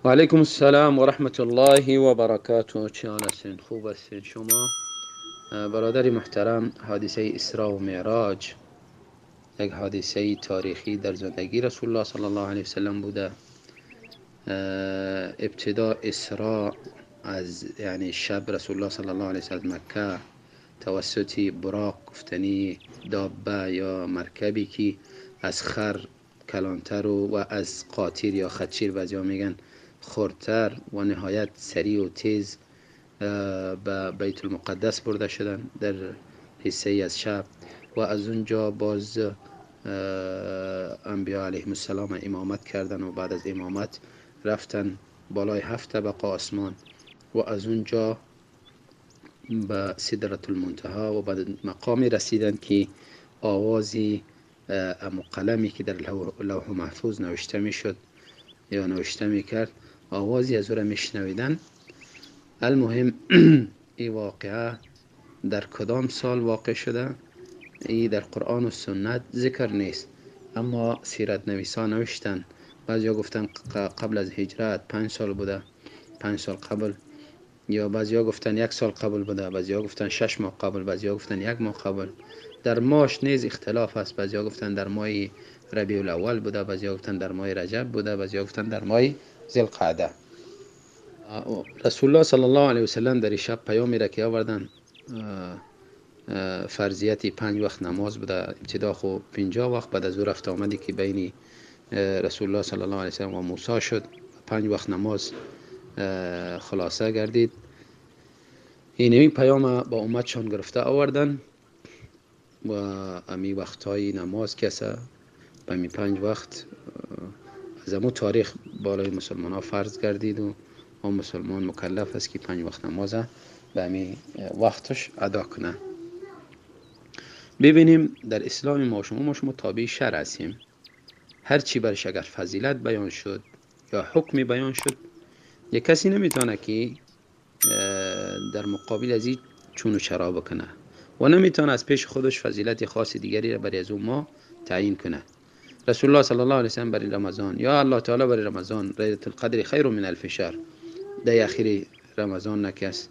و علیکم السلام و رحمت الله و برکاته. چه حال هستین؟ خوب هستین شما؟ برادری محترم، حادثه اسراء و معراج یک حادثه تاریخی در زندگی رسول الله صلی الله علیه وسلم بوده. ابتدا اسراء از یعنی شب رسول الله صلی الله علیه وسلم مکه توسط براق گفتنی دابه یا مرکبی که از خر کلانتر و از قاطیر یا خچیر بعضیا میگن خردتر و نهایت سریع و تیز به بیت المقدس برده شدن در حصه از شب و از اونجا باز انبیاء علیهم السلام امامت کردن و بعد از امامت رفتن بالای 7 طبقه آسمان و از اونجا به سدرة المنتهی و به مقامی رسیدن که آوازی قلمی که در لوح محفوظ نوشته میشد یا نوشته میکرد آوازی از او را میشنویدن. المهم این واقعه در کدام سال واقع شده این در قرآن و سنت ذکر نیست، اما سیرت نویسان نوشتن. بعضیا گفتن قبل از هجرت 5 سال بوده، 5 سال قبل، یا بعضیا گفتن 1 سال قبل بوده، بعضیا گفتن 6 ماه قبل، بعضیا گفتن 1 ماه قبل. در ماش نیز اختلاف است، بعضیا گفتن در ماه ربیع الاول بوده، بعضیا گفتن در ماه رجب بوده، بعضیا گفتن در ماه ذوالقعده. رسول الله صلی الله علیه وسلم در شب پیامی را که آوردن فرضیت 5 وقت نماز بوده. ابتدا خو 50 وقت، بعد از او رفت آمدی که بین رسول الله صلی الله علیه وسلم و موسی شد 5 وقت نماز خلاصه گردید. این پیام با امتشان گرفته آوردن و امی وقتهای نماز کسا به می 5 وقت از امو تاریخ بالای مسلمان ها فرض گردید و مسلمان مکلف است که 5 وقت نماز به امی وقتش ادا کنه. ببینیم در اسلام ما شما تابع شرع هستیم. هر چی برش اگر فضیلت بیان شد یا حکمی بیان شد، یک کسی نمیتونه که در مقابل از این چون و چرا بکنه و نمیتونه از پیش خودش فضیلت خاص دیگری را برای از اون ما تعیین کنه. رسول الله صلی الله علیه وسلم برای رمضان یا الله تعالی برای رمضان لیلة القدر خیر من الف شهر، در اخیر رمضان نکس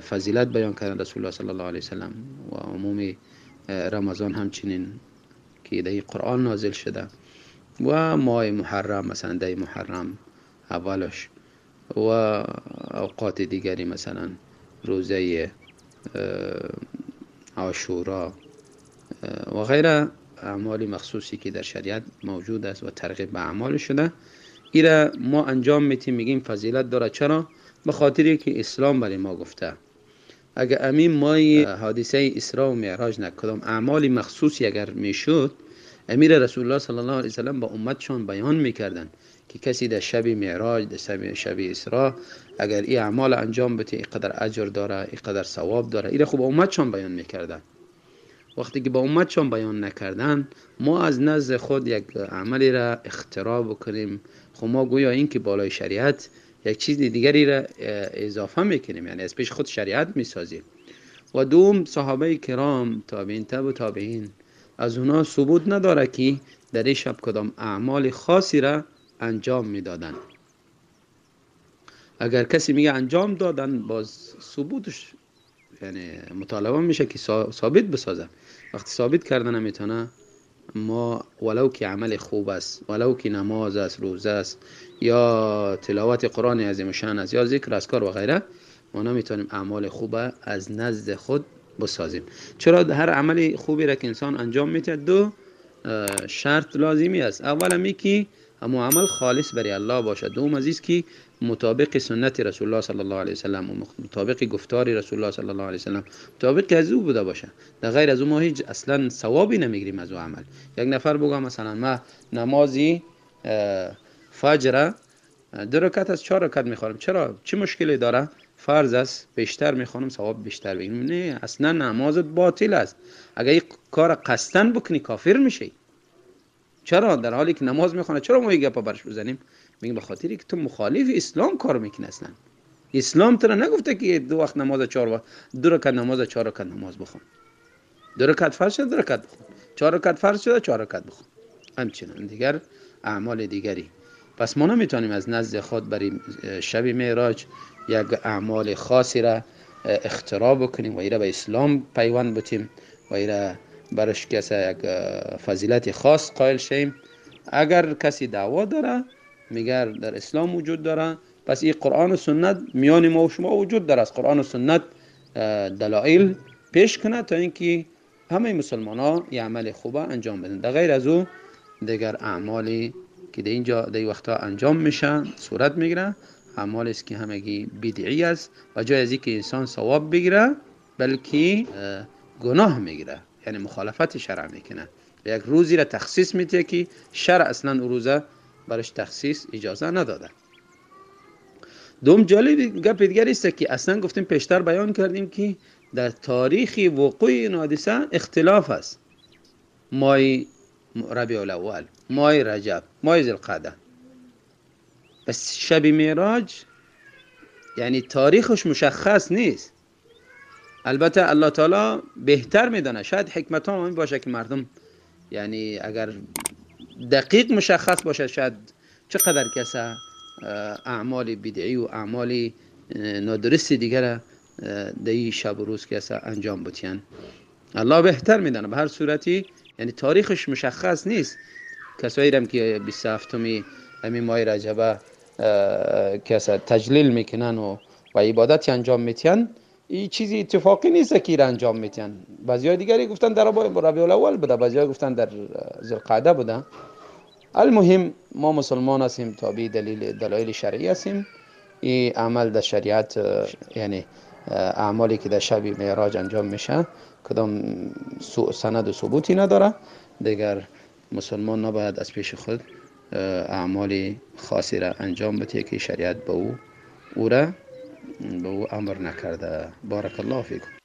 فضیلت بیان کردن رسول الله صلی الله علیه وسلم و عموم رمضان همچنین که در قرآن نازل شده و ماه محرم مثلا در محرم اولش و اوقات دیگری مثلا روزه عاشورا و غیره اعمال مخصوصی که در شریعت موجود است و ترغیب به اعمال شده، ایره ما انجام میتیم میگیم فضیلت داره. چرا؟ به خاطری که اسلام برای ما گفته اگر امین ما حادثه اسراء و معراج نکدام اعمال مخصوصی اگر میشد، امیر رسول الله صلی الله علیه وسلم با امتشان بیان میکردن که کسی در شب معراج در شب اسراء اگر این اعمال انجام بده اینقدر اجر داره، اینقدر ثواب داره. این خوب امتشان بیان میکردن. وقتی که با امتشان بیان نکردن، ما از نزد خود یک عملی را اختراع بکنیم، خب ما گویا این که بالای شریعت یک چیز دیگری را اضافه میکنیم، یعنی از پیش خود شریعت میسازیم. و دوم صحابه کرام تابعین تبع تابعین از اونا ثبوت نداره که در این شب کدام اعمال خاصی را انجام میدادن. اگر کسی میگه انجام دادن، باز ثبوتش یعنی مطالبه میشه که ثابت بسازه. وقتی ثابت کردن نمیتونه، ما ولو که عمل خوب است، ولو که نماز است، روزه است، یا تلاوت قرآن عظیم شان است، یا ذکر اذکار و غیره، ما نمیتونیم اعمال خوبه از نزد خود بسازیم. چرا؟ هر عمل خوبی را که انسان انجام میده 2 شرط لازمی است. اول می که همو عمل خالص برای الله باشه، دوم عزیز که مطابق سنت رسول الله صلی الله علیه وسلم و مطابق گفتار رسول الله صلی الله علیه وسلم مطابق از او بوده باشه. در غیر از او ما هیچ اصلا ثوابی نمیگیریم از او عمل. یک نفر بگه مثلا ما نمازی فجر 2 رکعت از 4 رکعت میخوام، چرا؟ چه مشکلی داره؟ فرض است بیشتر میخوانم ثواب بیشتر بگیرم. نه، اصلا نمازت باطل است. اگه این کار قصدن بکنی کافر میشی. چرا؟ در حالی که نماز میخونه چرا ما یک گپا برش بزنیم؟ میگم به خاطری که تو مخالف اسلام کار میکنی. اصلا اسلام تو نگفته که 2 وقت نماز 4 وقت 2 رکعت نماز 4 رکعت نماز بخون. 2 رکعت فرض شد 2 رکعت بخون، 4 رکعت فرض شد 4 رکعت بخون. همچنین دیگر اعمال دیگری پس ما نمیتونیم از نزد خود برای شب معراج یک اعمال خاصی را اختراع بکنیم و ایره به اسلام پیوند بتیم و ایره برش کسی یک فضیلت خاص قائل شیم. اگر کسی دعوا داره میگر در اسلام وجود داره، پس این قرآن و سنت میان ما و شما وجود داره. از قرآن و سنت دلایل پیش کنه تا اینکه همه مسلمان ها یه عمل خوبه انجام بدن. در غیر از او دیگر اعمالی که در اینجا در وقتا انجام میشه صورت میگیره اعمالی است که همگی بدعی است و جای از اینکه انسان ثواب بگیره بلکه گناه میگیره، یعنی مخالفت شرع میکنه. یک روزی را تخصیص میده که شرع اصلا اون روزه برش تخصیص اجازه نداده. دوم جالب گپ دیگر است که اصلا گفتیم پیشتر بیان کردیم که در تاریخ وقوع این حادثه اختلاف است. ماه ربیع الاول، ماه رجب، ماه ذوالقعده. بس شب معراج یعنی تاریخش مشخص نیست. البته الله تعالی بهتر میدونه، شاید حکمت ها این باشه که مردم یعنی اگر دقیق مشخص باشه شاید چقدر کسا اعمال بدعی و اعمال نادرست دیگر در شب و روز کسا انجام بتین. الله بهتر میدونه. به هر صورتی یعنی تاریخش مشخص نیست. کسایی هم که 27 همین ماه رجب کسا تجلیل میکنن و عبادت انجام میتین، این چیزی اتفاقی نیست که انجام میتین. بعضیا دیگری گفتن در ربیع الاول بوده، بعضیا گفتن در ذوالقعده بوده. المهم ما مسلمان هستیم، تابع دلایل شرعی هستیم. این عمل در شریعت یعنی اعمالی که در شب معراج انجام میشه کدام سند و ثبوتی نداره. دیگر مسلمان نباید از پیش خود اعمال خاصی را انجام بده که شریعت به او امر نکرده. بارک الله فیکم.